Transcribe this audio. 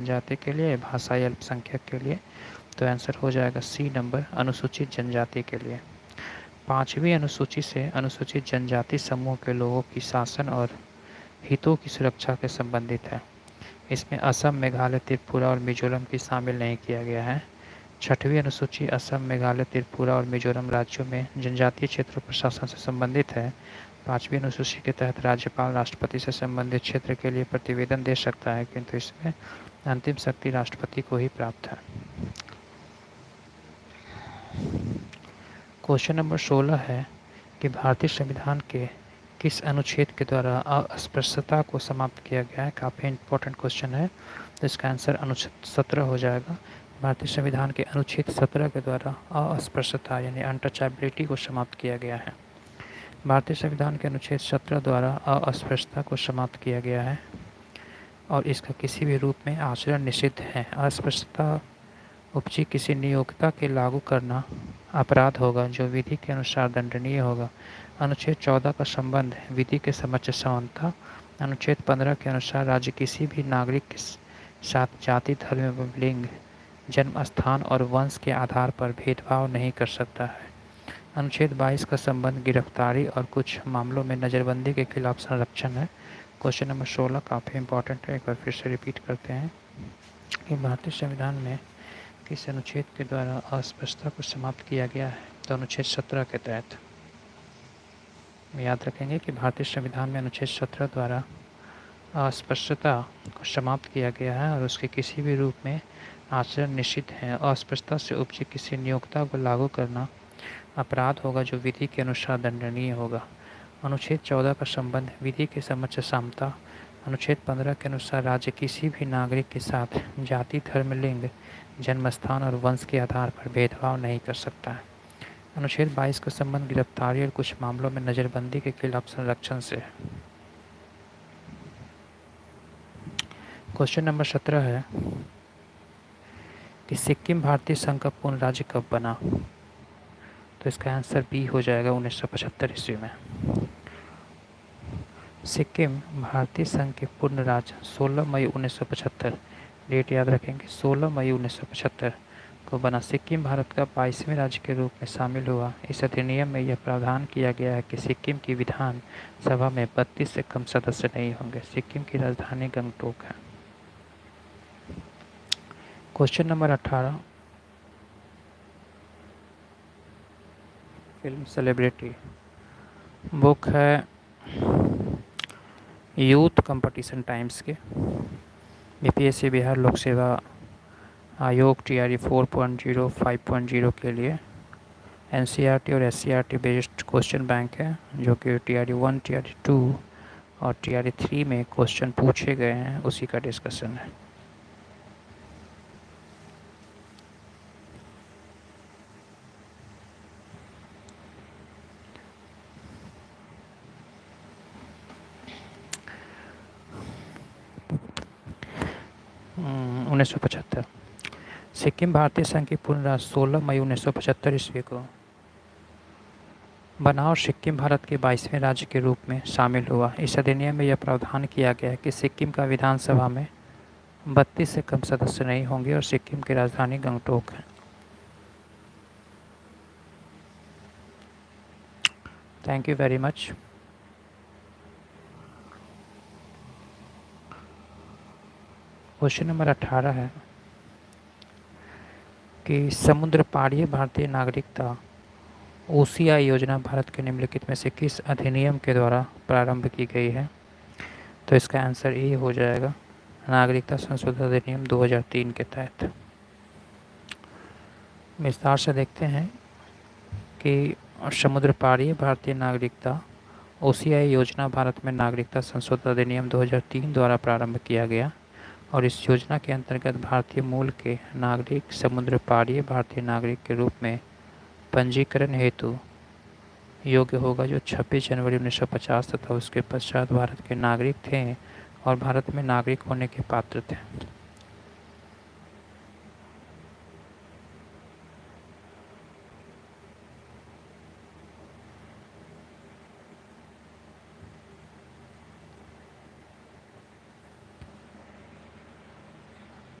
जनजाति के लिए, भाषाई अल्पसंख्यक के लिए। तो आंसर हो जाएगा सी नंबर, अनुसूचित जनजाति के लिए। 5वीं अनुसूची से अनुसूचित जनजाति समूह के लोगों की शासन और हितों की सुरक्षा के संबंधित है। इसमें असम, मेघालय, त्रिपुरा और मिजोरम की शामिल नहीं किया गया है। 6वीं अनुसूची असम, मेघालय, त्रिपुरा और मिजोरम राज्यों में जनजातीय क्षेत्रों पर शासन से संबंधित है। 5वीं अनुसूची के तहत राज्यपाल राष्ट्रपति से संबंधित क्षेत्र के लिए प्रतिवेदन दे सकता है, किंतु इसमें अंतिम शक्ति राष्ट्रपति को ही प्राप्त है। क्वेश्चन नंबर 16 है कि भारतीय संविधान के किस अनुच्छेद के द्वारा अस्पृश्यता को समाप्त किया गया है। काफ़ी इंपॉर्टेंट क्वेश्चन है, तो इसका आंसर अनुच्छेद 17 हो जाएगा। भारतीय संविधान के अनुच्छेद 17 के द्वारा अस्पृश्यता यानी अनटचेबिलिटी को समाप्त किया गया है। भारतीय संविधान के अनुच्छेद 17 द्वारा अस्पृश्यता को समाप्त किया गया है और इसका किसी भी रूप में आचरण निषिद्ध है। अस्पृश्यता उपजी किसी नियोक्ता के लागू करना अपराध होगा जो विधि के अनुसार दंडनीय होगा। अनुच्छेद 14 का संबंध विधि के समक्ष समानता। अनुच्छेद 15 के अनुसार राज्य किसी भी नागरिक के साथ जाति, धर्म एवं लिंग, जन्म स्थान और वंश के आधार पर भेदभाव नहीं कर सकता है। अनुच्छेद 22 का संबंध गिरफ्तारी और कुछ मामलों में नज़रबंदी के खिलाफ संरक्षण है। क्वेश्चन नंबर 16 काफ़ी इंपॉर्टेंट है, एक बार फिर से रिपीट करते हैं कि भारतीय संविधान में किस अनुच्छेद के द्वारा अस्पृश्यता को समाप्त किया गया है। तो अनुच्छेद 17 के तहत याद रखेंगे कि भारतीय संविधान में अनुच्छेद 17 द्वारा अस्पृश्यता को समाप्त किया गया है और उसके किसी भी रूप में आचरण निषिद्ध है। अस्पृश्यता से उपजी किसी नियोक्ता को लागू करना अपराध होगा जो विधि के अनुसार दंडनीय होगा। अनुच्छेद 14 का संबंध विधि के समक्ष समता। अनुच्छेद 15 के अनुसार राज्य किसी भी नागरिक के साथ जाति, धर्म, लिंग, जन्मस्थान और वंश के आधार पर भेदभाव नहीं कर सकता है। अनुच्छेद 22 का संबंध गिरफ्तारी और कुछ मामलों में नज़रबंदी के खिलाफ संरक्षण से है। क्वेश्चन नंबर 17 है कि सिक्किम भारतीय संघ का पूर्ण राज्य कब बना। तो इसका आंसर बी हो जाएगा 1975 ईस्वी में। सिक्किम भारतीय संघ के पूर्ण राज्य 16 मई 1975, डेट याद रखेंगे, 16 मई 1975 को बना। सिक्किम भारत का 22वें राज्य के रूप में शामिल हुआ। इस अधिनियम में यह प्रावधान किया गया है कि सिक्किम की विधान सभा में 32 से कम सदस्य नहीं होंगे। सिक्किम की राजधानी गंगटोक है। Question number 18, film celebrity book है यूथ कंपटीशन टाइम्स के। बीपीएससी बिहार लोक सेवा आयोग TRE 4.0 5.0 के लिए NCERT और SCERT बेस्ड क्वेश्चन बैंक है, जो कि TRE 1, TRE 2 और TRE 3 में क्वेश्चन पूछे गए हैं, उसी का डिस्कशन है। उन्नीस सौ 75 सिक्किम भारतीय संघ की पूर्ण राज्य 16 मई 1975 ईस्वी को बना और सिक्किम भारत के 22वें राज्य के रूप में शामिल हुआ। इस अधिनियम में यह प्रावधान किया गया है कि सिक्किम का विधानसभा में 32 से कम सदस्य नहीं होंगे और सिक्किम की राजधानी गंगटोक है। Thank you very much. Question number 18 है कि समुद्र पारीय भारतीय नागरिकता OCI योजना भारत के निम्नलिखित में से किस अधिनियम के द्वारा प्रारंभ की गई है। तो इसका आंसर ए हो जाएगा, नागरिकता संशोधन अधिनियम 2003 के तहत। विस्तार से देखते हैं कि समुद्र पारीय भारतीय नागरिकता OCI योजना भारत में नागरिकता संशोधन अधिनियम 2003 द्वारा प्रारंभ किया गया और इस योजना के अंतर्गत भारतीय मूल के नागरिक समुद्र पारीय भारतीय नागरिक के रूप में पंजीकरण हेतु योग्य होगा जो 26 जनवरी 1950 तथा उसके पश्चात भारत के नागरिक थे और भारत में नागरिक होने के पात्र थे।